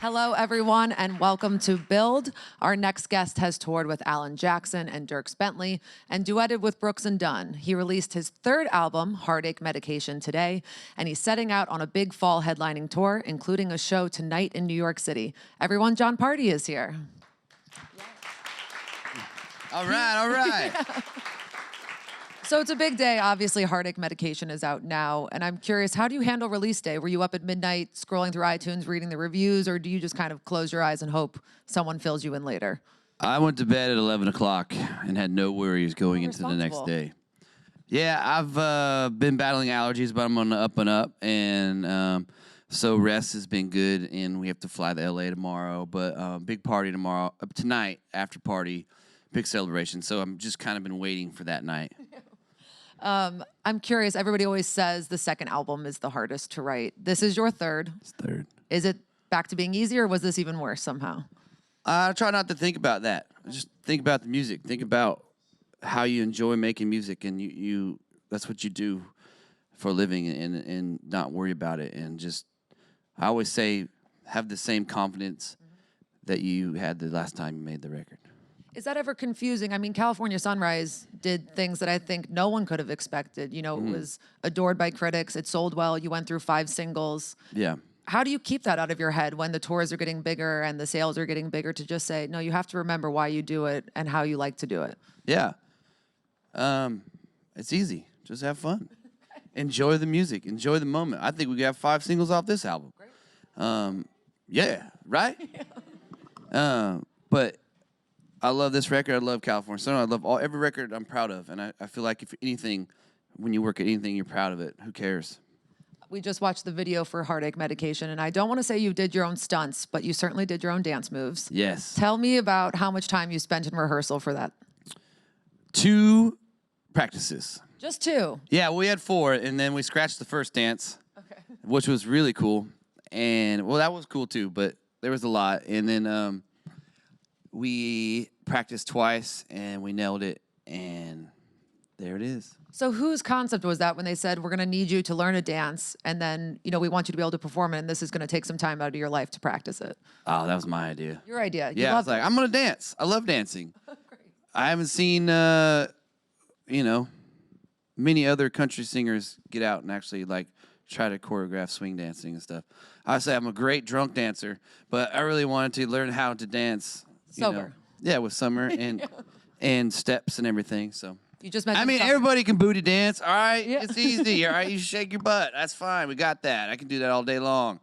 Hello, everyone, and welcome to Build. Our next guest has toured with Alan Jackson and Dierks Bentley and duetted with Brooks and Dunn. He released his third album, Heartache Medication, today, and he's setting out on a big fall headlining tour, including a show tonight in New York City. Everyone, Jon Pardi is here. All right, all right. Yeah. So it's a big day. Obviously, Heartache Medication is out now. And I'm curious, how do you handle release day? Were you up at midnight scrolling through iTunes, reading the reviews, or do you just kind of close your eyes and hope someone fills you in later? I went to bed at 11 o'clock and had no worries going into the next day. Yeah, I've been battling allergies, but I'm on the up and up. And so rest has been good, and we have to fly to L.A. tomorrow. But big party tomorrow, tonight, after party, big celebration. So I'm just kind of been waiting for that night. I'm curious, everybody always says the second album is the hardest to write. This is your third. It's third. Is it back to being easier, or was this even worse somehow? I try not to think about that. Just think about the music. Think about how you enjoy making music, and you that's what you do for a living, and not worry about it. And just, I always say, have the same confidence that you had the last time you made the record. Is that ever confusing? I mean, California Sunrise did things that I think no one could have expected. You know, it was adored by critics. It sold well. You went through 5 singles. Yeah. How do you keep that out of your head when the tours are getting bigger and the sales are getting bigger to just say, no, you have to remember why you do it and how you like to do it? Yeah. It's easy. Just have fun. Enjoy the music. Enjoy the moment. I think we got 5 singles off this album. Great. Yeah, right? Yeah. But I love this record. I love California Sun. I love every record I'm proud of. And I feel like if anything, when you work at anything, you're proud of it. Who cares? We just watched the video for Heartache Medication, and I don't want to say you did your own stunts, but you certainly did your own dance moves. Yes. Tell me about how much time you spent in rehearsal for that. 2 practices. Just 2? Yeah, we had 4, and then we scratched the first dance, which was really cool. And, well, that was cool too, but there was a lot. And then we practiced twice, and we nailed it, and there it is. So whose concept was that when they said, we're going to need you to learn a dance, and then, you know, we want you to be able to perform it, and this is going to take some time out of your life to practice it? Oh, that was my idea. Your idea. Yeah, I was like, I'm going to dance. I love dancing. Great. I haven't seen, you know, many other country singers get out and actually, like, try to choreograph swing dancing and stuff. I say I'm a great drunk dancer, but I really wanted to learn how to dance. Sober. You know, yeah, with Summer and and steps and everything. So you just mentioned Summer. Everybody can booty dance. All right, yeah. It's easy. All right, you shake your butt. That's fine. We got that. I can do that all day long.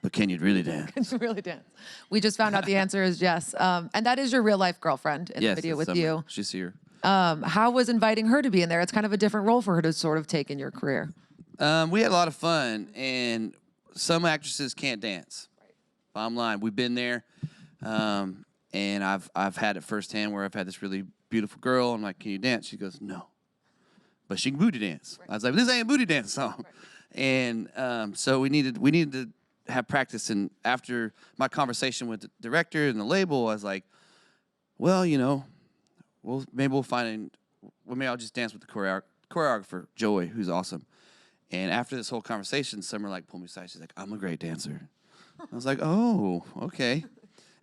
But can you really dance? Can you really dance? We just found out the answer is yes. And that is your real life girlfriend in the video with Summer. you. She's here. How was inviting her to be in there? It's kind of a different role for her to sort of take in your career. We had a lot of fun, and some actresses can't dance. Right. Bottom line, we've been there. And I've had it firsthand where I've had this really beautiful girl. I'm like, can you dance? She goes, no. But she can booty dance. Right. I was like, this ain't a booty dance song. Right. And so we needed to have practice. And after my conversation with the director and the label, I was like, well, you know, maybe I'll just dance with the choreographer, Joey, who's awesome. And after this whole conversation, Summer like pulled me aside. She's like, I'm a great dancer. I was like, oh, okay.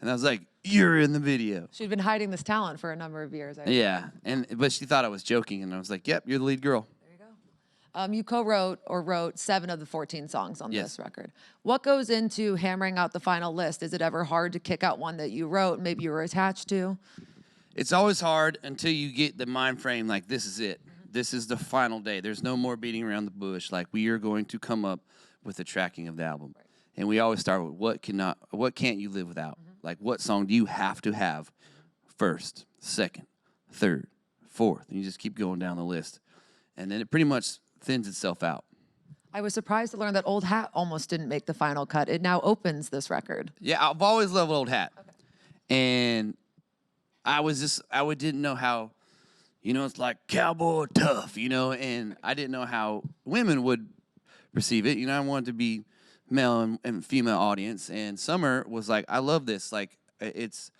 And I was like, you're in the video. She'd been hiding this talent for a number of years. Yeah, but she thought I was joking, and I was like, yep, you're the lead girl. There you go. You co-wrote or wrote 7 of the 14 songs on this record. What goes into hammering out the final list? Is it ever hard to kick out one that you wrote, maybe you were attached to? It's always hard until you get the mind frame like, this is it. This is the final day. There's no more beating around the bush. Like, we are going to come up with the tracking of the album. Right. And we always start with what can't you live without? Like, what song do you have to have first, second, third, fourth? And you just keep going down the list. And then it pretty much thins itself out. I was surprised to learn that Old Hat almost didn't make the final cut. It now opens this record. Yeah, I've always loved Old Hat. Okay. And I didn't know how, you know, it's like cowboy tough, you know, and I didn't know how women would perceive it. You know, I wanted to be male and female audience, and Summer was like, I love this. Like, it's,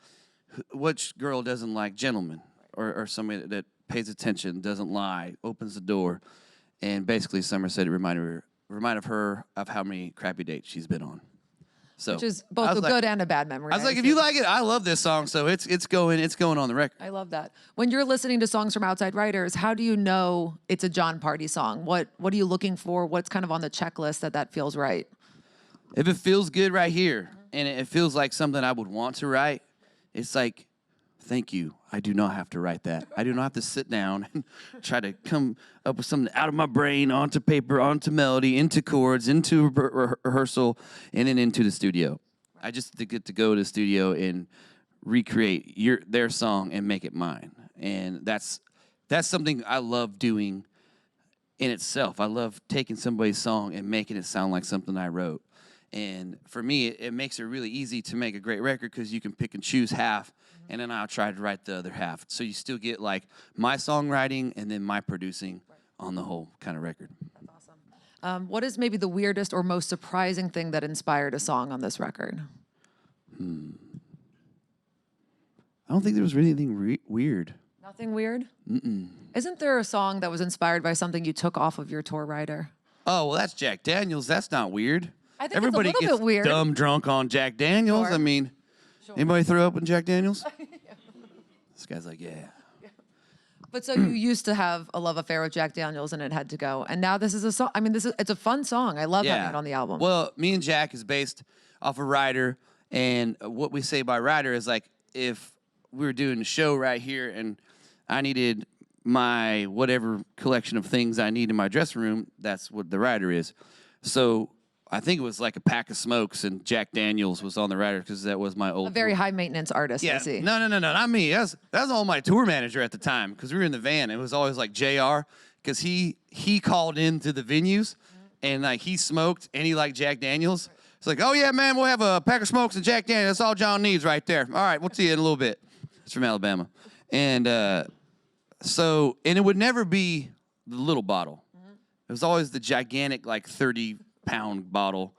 which girl doesn't like gentlemen or somebody that pays attention, doesn't lie, opens the door. And basically Summer said it reminded her of how many crappy dates she's been on. So Which is both a good and a bad memory. I was like, if you like it, I love this song, so it's going on the record. I love that. When you're listening to songs from outside writers, how do you know it's a Jon Pardi song? What are you looking for? What's kind of on the checklist that feels right? If it feels good right here, and it feels like something I would want to write, it's like, thank you. I do not have to write that. I do not have to sit down and try to come up with something out of my brain, onto paper, onto melody, into chords, into rehearsal, and then into the studio. I just get to go to the studio and recreate their song and make it mine. And that's something I love doing in itself. I love taking somebody's song and making it sound like something I wrote. And for me, it makes it really easy to make a great record because you can pick and choose half, and then I'll try to write the other half. So you still get like my songwriting and then my producing on the whole kind of record. That's awesome. What is maybe the weirdest or most surprising thing that inspired a song on this record? I don't think there was really anything weird. Nothing weird? Mm-mm. Isn't there a song that was inspired by something you took off of your tour rider? Oh, well, that's Jack Daniels. That's not weird. I think Everybody it's a little gets bit weird. dumb drunk on Jack Daniels. Sure. I mean, anybody throw up on Jack Daniels? This guy's like, yeah. But so you used to have a love affair with Jack Daniels and it had to go. And now this is a song. I mean, it's a fun song. I love having it on the album. Well, me and Jack is based off a Ryder. And what we say by Ryder is like, if we were doing a show right here and I needed my whatever collection of things I need in my dressing room, that's what the Ryder is. So I think it was like a pack of smokes and Jack Daniels was on the Ryder because that was my old... A very high maintenance artist, I see. No, not me. That was all my tour manager at the time because we were in the van. It was always like JR because he called into the venues and like he smoked and he liked Jack Daniels. It's like, oh yeah, man, we'll have a pack of smokes and Jack Daniels. That's all John needs right there. All right, we'll see you in a little bit. It's from Alabama. And and it would never be the little bottle. It was always the gigantic like 30-pound bottle,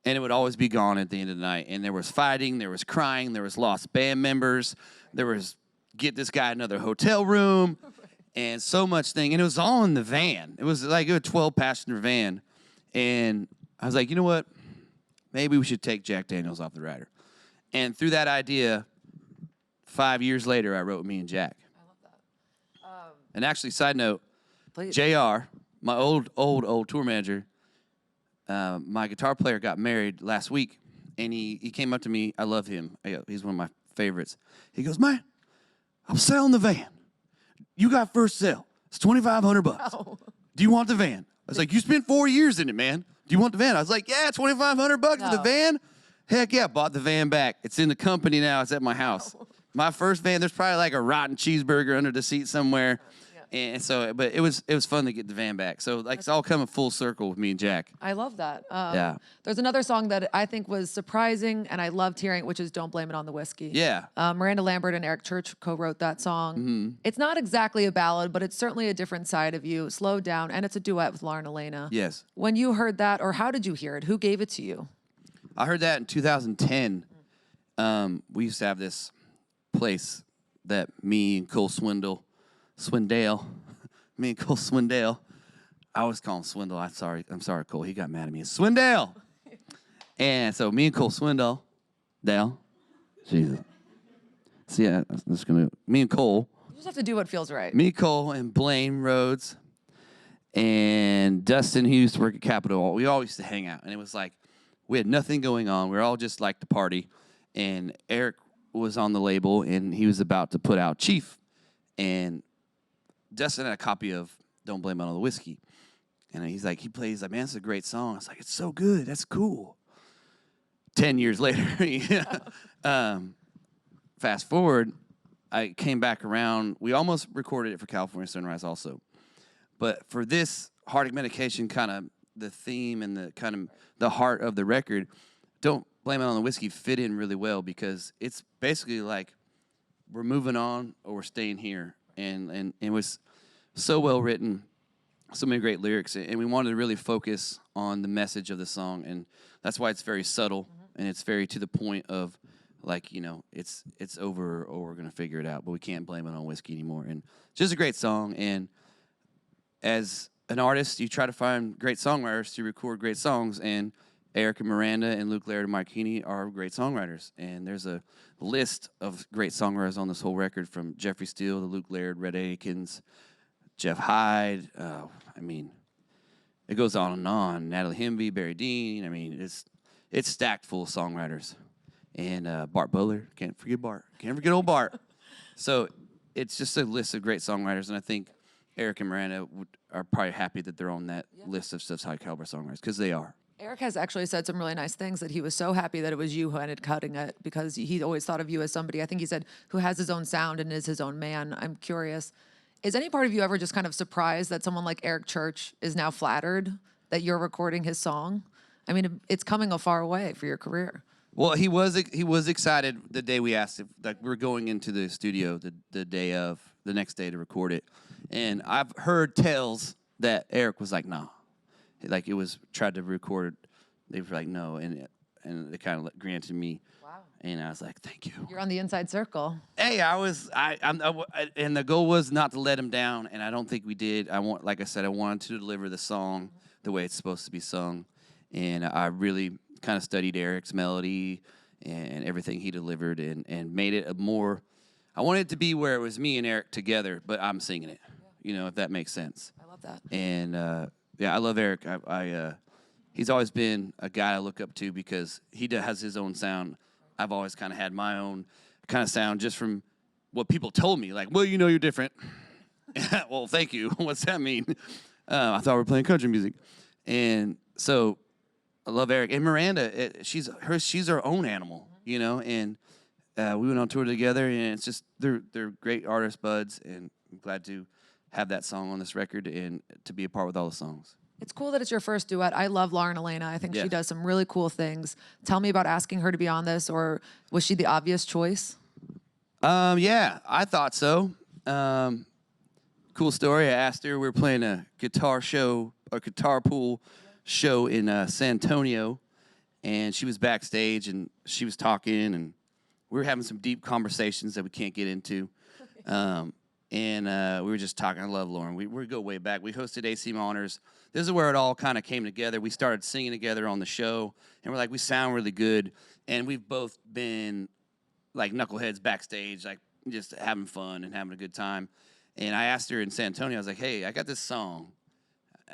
and it would always be gone at the end of the night. And there was fighting, there was crying, there was lost band members, there was get this guy another hotel room, and so much thing. And it was all in the van. It was like a 12-passenger van. And I was like, you know what? Maybe we should take Jack Daniels off the Ryder. And through that idea, 5 years later, I wrote Me and Jack. I love that. And actually, side note, Please. JR, my old tour manager, my guitar player got married last week, and he came up to me. I love him. He's one of my favorites. He goes, man, I'm selling the van. You got first sale. It's $2,500. Wow. Do you want the van? I was like, you spent 4 years in it, man. Do you want the van? I was like, yeah, $2,500 for the van. Heck yeah, bought the van back. It's in the company now. It's at my house. My first van, there's probably like a rotten cheeseburger under the seat somewhere. And so, but it was fun to get the van back. So like it's all coming full circle with me and Jack. I love that. Yeah. There's another song that I think was surprising and I loved hearing, which is Don't Blame It on the Whiskey. Yeah. Miranda Lambert and Eric Church co-wrote that song. Mm-hmm. It's not exactly a ballad, but it's certainly a different side of you, slowed down, and it's a duet with Lauren Alaina. Yes. When you heard that, or how did you hear it? Who gave it to you? I heard that in 2010. We used to have this place that me and Cole Swindale, me and Cole Swindale, I always call him Swindle. I'm sorry, Cole. He got mad at me. It's Swindale. And so me and Cole Swindale, Dale, Jesus. See, I'm just gonna. Me and Cole. You just have to do what feels right. Me, Cole, and Blaine Rhodes, and Dustin, who used to work at Capitol. We all used to hang out, and it was like we had nothing going on. We were all just like to party. And Eric was on the label, and he was about to put out Chief, and Dustin had a copy of Don't Blame It on the Whiskey. And he's like, man, it's a great song. I was like, it's so good. That's cool. 10 years later, fast forward, I came back around. We almost recorded it for California Sunrise also. But for this Heartache Medication, kind of the theme and the kind of the heart of the record, Don't Blame It on the Whiskey fit in really well because it's basically like we're moving on or we're staying here. And it was so well written, so many great lyrics, and we wanted to really focus on the message of the song, and that's why it's very subtle and it's very to the point of like, you know, it's over or we're gonna figure it out, but we can't blame it on whiskey anymore. And just a great song. And as an artist, you try to find great songwriters to record great songs, and Eric and Miranda and Luke Laird and Mike Keeney are great songwriters. And there's a list of great songwriters on this whole record, from Jeffrey Steele to Luke Laird, Red Akins, Jeff Hyde. I mean, it goes on and on. Natalie Hemby, Barry Dean. I mean, it's stacked full of songwriters. And Bart Butler. Can't forget Bart. Can't forget old Bart. So it's just a list of great songwriters. And I think Eric and Miranda are probably happy that they're on that list of such high caliber songwriters, because they are. Eric has actually said some really nice things, that he was so happy that it was you who ended cutting it, because he always thought of you as somebody, I think he said, who has his own sound and is his own man. I'm curious, is any part of you ever just kind of surprised that someone like Eric Church is now flattered that you're recording his song? I mean, it's coming a far way for your career. Well, he was excited the day we asked if, like, we were going into the studio the next day to record it. And I've heard tales that Eric was like, nah. Like, it was tried to record, they were like, no, and they kind of granted me. Wow. And I was like, thank you. You're on the inside circle. Hey, and the goal was not to let him down, and I don't think we did. Like I said, I wanted to deliver the song the way it's supposed to be sung, and I really kind of studied Eric's melody and everything he delivered, and made it I wanted it to be where it was me and Eric together, but I'm singing it, if that makes sense. I love that. And yeah, I love Eric. He's always been a guy I look up to, because he has his own sound. I've always kind of had my own kind of sound, just from what people told me. Like, well, you're different. Well, thank you. What's that mean? I thought we were playing country music. And so I love Eric. And Miranda, she's her own animal, and we went on tour together, and it's just, they're great artist buds, and I'm glad to have that song on this record and to be a part with all the songs. It's cool that it's your first duet. I love Lauren Alaina. I think she does some really cool things. Tell me about asking her to be on this, or was she the obvious choice? Yeah, I thought so. Cool story. I asked her. We were playing a guitar pool show in San Antonio, and she was backstage, and she was talking, and we were having some deep conversations that we can't get into. And we were just talking. I love Lauren. We go way back. We hosted AC Monitors. This is where it all kind of came together. We started singing together on the show, and we're like, we sound really good. And we've both been like knuckleheads backstage, like just having fun and having a good time. And I asked her in San Antonio, I was like, hey, I got this song.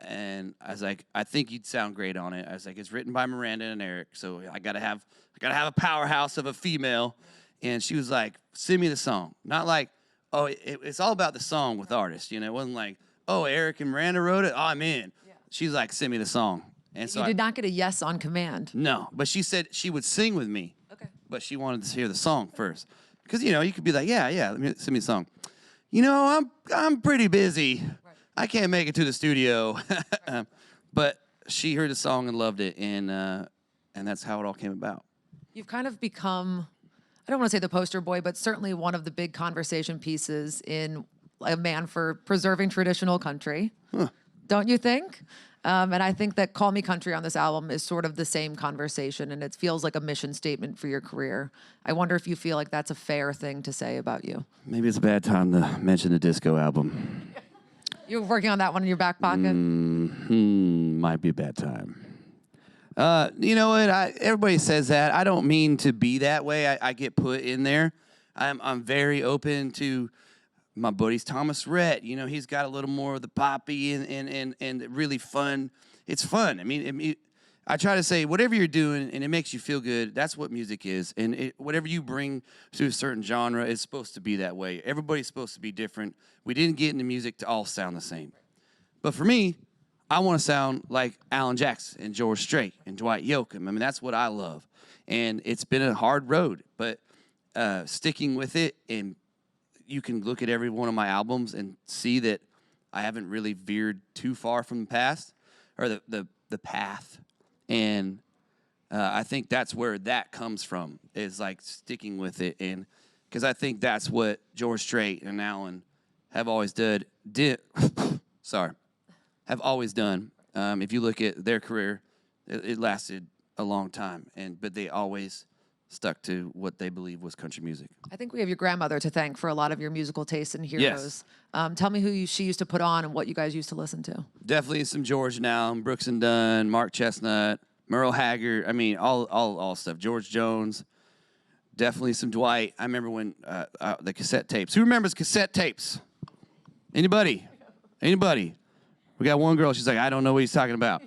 And I was like, I think you'd sound great on it. I was like, it's written by Miranda and Eric, so I gotta have a powerhouse of a female. And she was like, send me the song. Not like, oh, it's all about the song with artists, It wasn't like, oh, Eric and Miranda wrote it. Oh, I'm in. Yeah. She's like, send me the song. And so you did not get a yes on command. No, but she said she would sing with me. Okay. But she wanted to hear the song first, because you could be like, yeah, send me the song. I'm pretty busy. Right. I can't make it to the studio. Right. But she heard the song and loved it, and that's how it all came about. You've kind of become, I don't want to say the poster boy, but certainly one of the big conversation pieces in a man for preserving traditional country. Huh. Don't you think? And I think that Call Me Country on this album is sort of the same conversation, and it feels like a mission statement for your career. I wonder if you feel like that's a fair thing to say about you. Maybe it's a bad time to mention the disco album. You're working on that one in your back pocket? Might be a bad time. You know what? Everybody says that. I don't mean to be that way. I get put in there. I'm very open to my buddies Thomas Rhett. He's got a little more of the poppy and really fun. It's fun. I mean, I try to say whatever you're doing and it makes you feel good, that's what music is. And whatever you bring to a certain genre is supposed to be that way. Everybody's supposed to be different. We didn't get into music to all sound the same. But for me, I want to sound like Alan Jackson and George Strait and Dwight Yoakam. I mean, that's what I love. And it's been a hard road, but sticking with it, and you can look at every one of my albums and see that I haven't really veered too far from the past or the path. And I think that's where that comes from, is like sticking with it. And because I think that's what George Strait and Alan have always have always done. If you look at their career, it lasted a long time, but they always stuck to what they believe was country music. I think we have your grandmother to thank for a lot of your musical tastes and heroes. Yes. Tell me who she used to put on and what you guys used to listen to. Definitely some George now, Brooks and Dunn, Mark Chestnut, Merle Haggard. I mean, all stuff. George Jones. Definitely some Dwight. I remember when the cassette tapes. Who remembers cassette tapes? Anybody? Anybody? We got one girl. She's like, I don't know what he's talking about.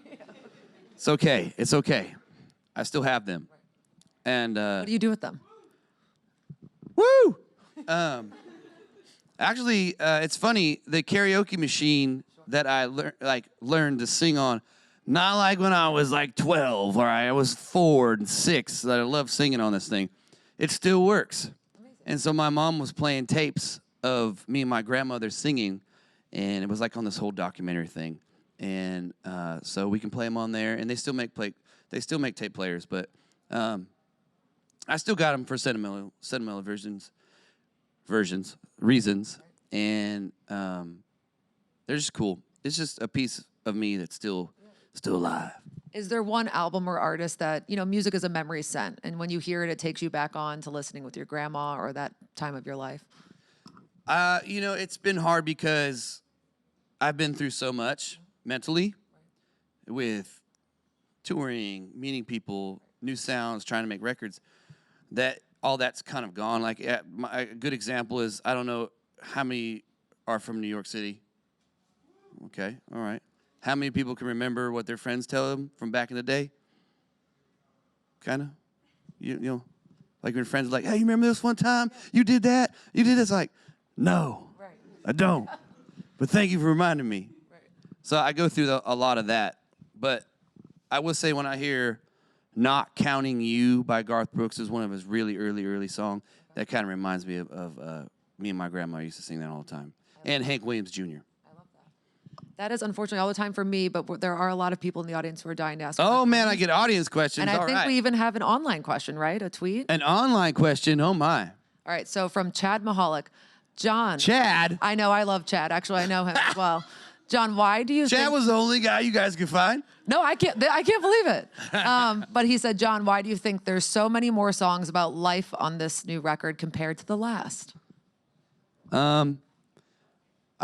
It's okay. It's okay. I still have them. And What do you do with them? woo! Actually, it's funny. The karaoke machine that I learned to sing on, not like when I was like 12 or I was 4 and 6 that I love singing on this thing. It still works. Amazing. And so my mom was playing tapes of me and my grandmother singing, and it was like on this whole documentary thing. And so we can play them on there, and they still make tape players, but I still got them for sentimental reasons, and they're just cool. It's just a piece of me that's still alive. Is there one album or artist that, music is a memory scent, and when you hear it, it takes you back on to listening with your grandma or that time of your life? It's been hard because I've been through so much mentally with touring, meeting people, new sounds, trying to make records, that all that's kind of gone. Like, a good example is, I don't know how many are from New York City. Okay, all right. How many people can remember what their friends tell them from back in the day? Kind of? You know, like when friends are like, hey, you remember this one time? You did that? You did this? Like, no, right. I don't. But thank you for reminding me. Right. So I go through a lot of that. But I will say when I hear Not Counting You by Garth Brooks is one of his really early songs, that kind of reminds me of me and my grandma used to sing that all the time. And Hank Williams Jr. That is unfortunately all the time for me, but there are a lot of people in the audience who are dying to ask. Oh, man, I get audience questions. And I think we even have an online question, right? A tweet? An online question, oh my. All right, so from Chad Mahalik. John. Chad? I know, I love Chad. Actually, I know him as well. John, why do you think... Chad was the only guy you guys could find? No, I can't believe it. But he said, John, why do you think there's so many more songs about life on this new record compared to the last? I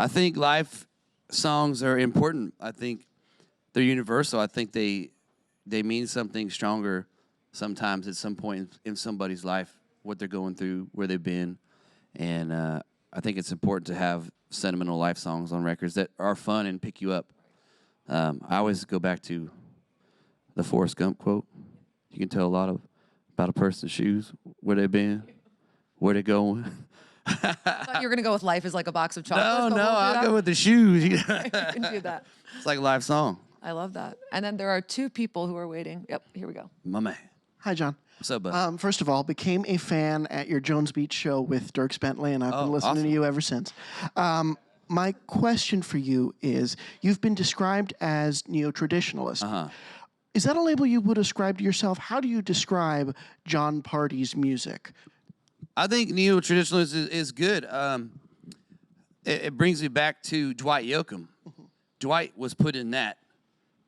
think life songs are important. I think they're universal. I think they mean something stronger sometimes at some point in somebody's life, what they're going through, where they've been. And I think it's important to have sentimental life songs on records that are fun and pick you up. I always go back to the Forrest Gump quote. You can tell a lot about a person's shoes, where they've been, where they're going. I thought you were going to go with life is like a box of chocolates. No, I'll go with the shoes. You can do that. It's like a live song. I love that. And then there are two people who are waiting. Yep, here we go. My man. Hi, John. What's up, bud? First of all, became a fan at your Jones Beach show with Dierks Bentley, and I've been listening awesome. to you ever since. My question for you is, you've been described as neo-traditionalist. Uh-huh. Is that a label you would ascribe to yourself? How do you describe Jon Pardi's music? I think neo-traditionalist is good. It brings me back to Dwight Yoakam. Mm-hmm. Dwight was put in that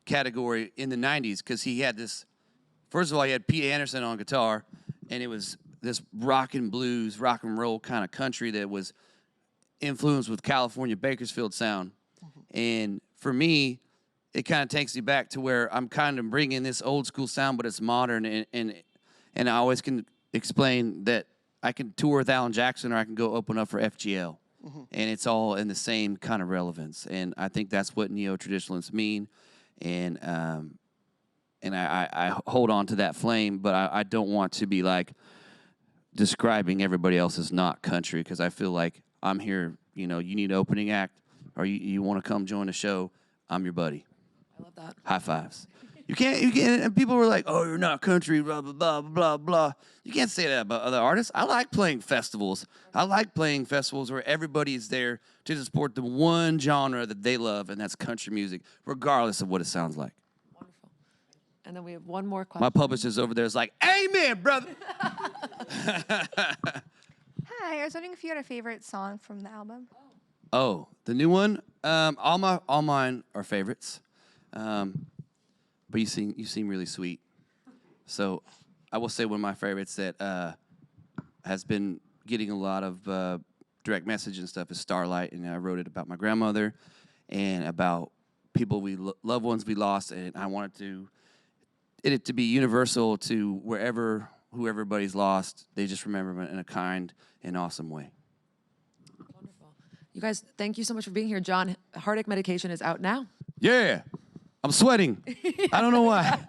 category in the 90s because he had this, first of all, he had Pete Anderson on guitar, and it was this rock and blues, rock and roll kind of country that was influenced with California Bakersfield sound. Mm-hmm. And for me, it kind of takes me back to where I'm kind of bringing this old school sound, but it's modern, and I always can explain that I can tour with Alan Jackson or I can go open up for FGL. Mm-hmm. And it's all in the same kind of relevance. And I think that's what neo-traditionalists mean. And I hold on to that flame, but I don't want to be like describing everybody else as not country, because I feel like I'm here, you need an opening act or you want to come join the show, I'm your buddy. I love that. High fives. You can't, and people were like, oh, you're not country, blah, blah, blah, blah, blah. You can't say that about other artists. I like playing festivals. I like playing festivals where everybody is there to support the one genre that they love, and that's country music, regardless of what it sounds like. Wonderful. And then we have one more question. My publisher's over there is like, amen, brother. Hi, I was wondering if you had a favorite song from the album. Oh, the new one? All mine are favorites. But you seem really sweet. So I will say one of my favorites that has been getting a lot of direct message and stuff is Starlight. And I wrote it about my grandmother and about people loved ones we lost. And I wanted to it to be universal to who everybody's lost. They just remember them in a kind and awesome way. Wonderful. You guys, thank you so much for being here. Jon, Heartache Medication is out now. Yeah, I'm sweating. I don't know why.